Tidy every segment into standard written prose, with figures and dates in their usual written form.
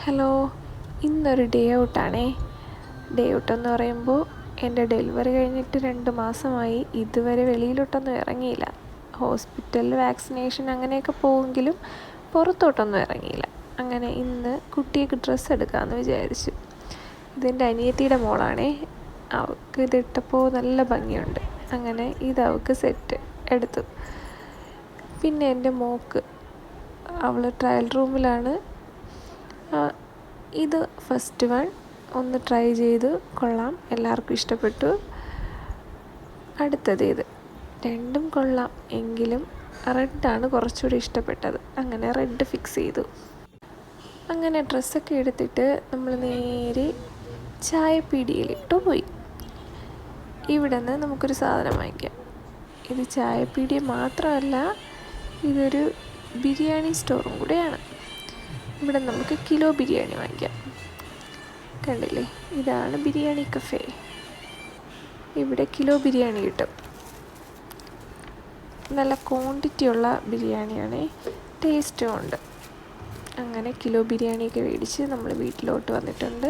Hello, ഇന്നൊരു day ഔട്ടാണേ. Day ഔട്ടെന്ന് പറയുമ്പോൾ എൻ്റെ ഡെലിവറി കഴിഞ്ഞിട്ട് 2 മാസമായി. ഇതുവരെ വെളിയിലോട്ടൊന്നും ഇറങ്ങിയില്ല. ഹോസ്പിറ്റലിൽ വാക്സിനേഷൻ അങ്ങനെയൊക്കെ പോവുമെങ്കിലും പുറത്തോട്ടൊന്നും ഇറങ്ങിയില്ല. അങ്ങനെ ഇന്ന് കുട്ടിക്ക് ഡ്രസ്സ് എടുക്കാമെന്ന് വിചാരിച്ചു. ഇതെൻ്റെ അനിയത്തിയുടെ മോളാണേ. അവൾക്ക് ഇതിട്ടപ്പോൾ നല്ല ഭംഗിയുണ്ട്. അങ്ങനെ ഇതവൾക്ക് സെറ്റ് എടുത്തു. പിന്നെ എൻ്റെ മോക്ക്, അവൾ ട്രയൽ റൂമിലാണ്. ഇത് ഫസ്റ്റ് വൺ ഒന്ന് ട്രൈ ചെയ്തു, കൊള്ളാം, എല്ലാവർക്കും ഇഷ്ടപ്പെട്ടു. അടുത്തത് ഇത്, രണ്ടും കൊള്ളാം, എങ്കിലും റെഡാണ് കുറച്ചുകൂടി ഇഷ്ടപ്പെട്ടത്. അങ്ങനെ റെഡ് ഫിക്സ് ചെയ്തു. അങ്ങനെ ഡ്രസ്സൊക്കെ എടുത്തിട്ട് നമ്മൾ നേരെ ചായപ്പീടികയിലിട്ട് പോയി. ഇവിടെ നിന്ന് നമുക്കൊരു സാധനം വാങ്ങിക്കാം. ഇത് ചായപ്പീടിക മാത്രമല്ല, ഇതൊരു ബിരിയാണി സ്റ്റോറും കൂടെയാണ്. ഇവിടെ നമുക്ക് കിലോ ബിരിയാണി വാങ്ങിക്കാം. കണ്ടില്ലേ, ഇതാണ് ബിരിയാണി കഫേ. ഇവിടെ കിലോ ബിരിയാണി കിട്ടും. നല്ല ക്വാണ്ടിറ്റിയുള്ള ബിരിയാണിയാണ്, ടേസ്റ്റും ഉണ്ട്. അങ്ങനെ കിലോ ബിരിയാണിയൊക്കെ മേടിച്ച് നമ്മൾ വീട്ടിലോട്ട് വന്നിട്ടുണ്ട്.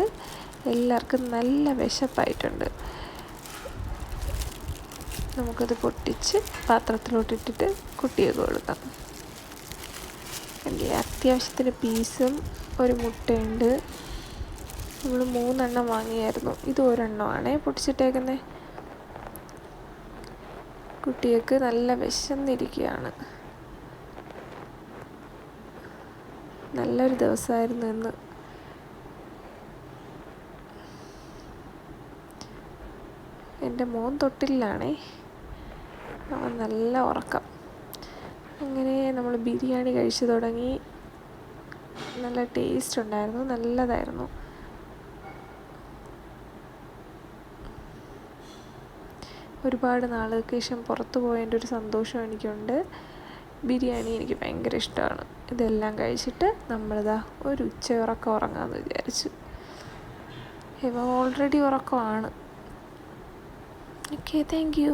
എല്ലാവർക്കും നല്ല വിശപ്പായിട്ടുണ്ട്. നമുക്കത് പൊട്ടിച്ച് പാത്രത്തിലോട്ടിട്ടിട്ട് കുട്ടികൾക്ക് കൊടുക്കാം. അത്യാവശ്യത്തിന് പീസും ഒരു മുട്ടയുണ്ട്. നമ്മൾ 3 എണ്ണം വാങ്ങിയായിരുന്നു. ഇത് ഒരെണ്ണമാണ് പൊട്ടിച്ചിട്ടേക്കുന്നത്. കുട്ടികൾക്ക് നല്ല വിശന്നിരിക്കുകയാണ്. നല്ലൊരു ദിവസമായിരുന്നു ഇന്ന്. എൻ്റെ മോൻ തൊട്ടിലാണേ, അവൻ നല്ല ഉറക്കം. അങ്ങനെ നമ്മൾ ബിരിയാണി കഴിച്ചു തുടങ്ങി. നല്ല ടേസ്റ്റ് ഉണ്ടായിരുന്നു, നല്ലതായിരുന്നു. ഒരുപാട് നാളുകൾക്ക് ശേഷം പുറത്ത് പോയതിൻ്റെ ഒരു സന്തോഷം എനിക്കുണ്ട്. ബിരിയാണി എനിക്ക് ഭയങ്കര ഇഷ്ടമാണ്. ഇതെല്ലാം കഴിച്ചിട്ട് നമ്മളിതാ ഒരു ഉച്ചയുറക്കം ഉറങ്ങാമെന്ന് വിചാരിച്ചു. ഇവ ഓൾറെഡി ഉറക്കമാണ്. Okay, thank U.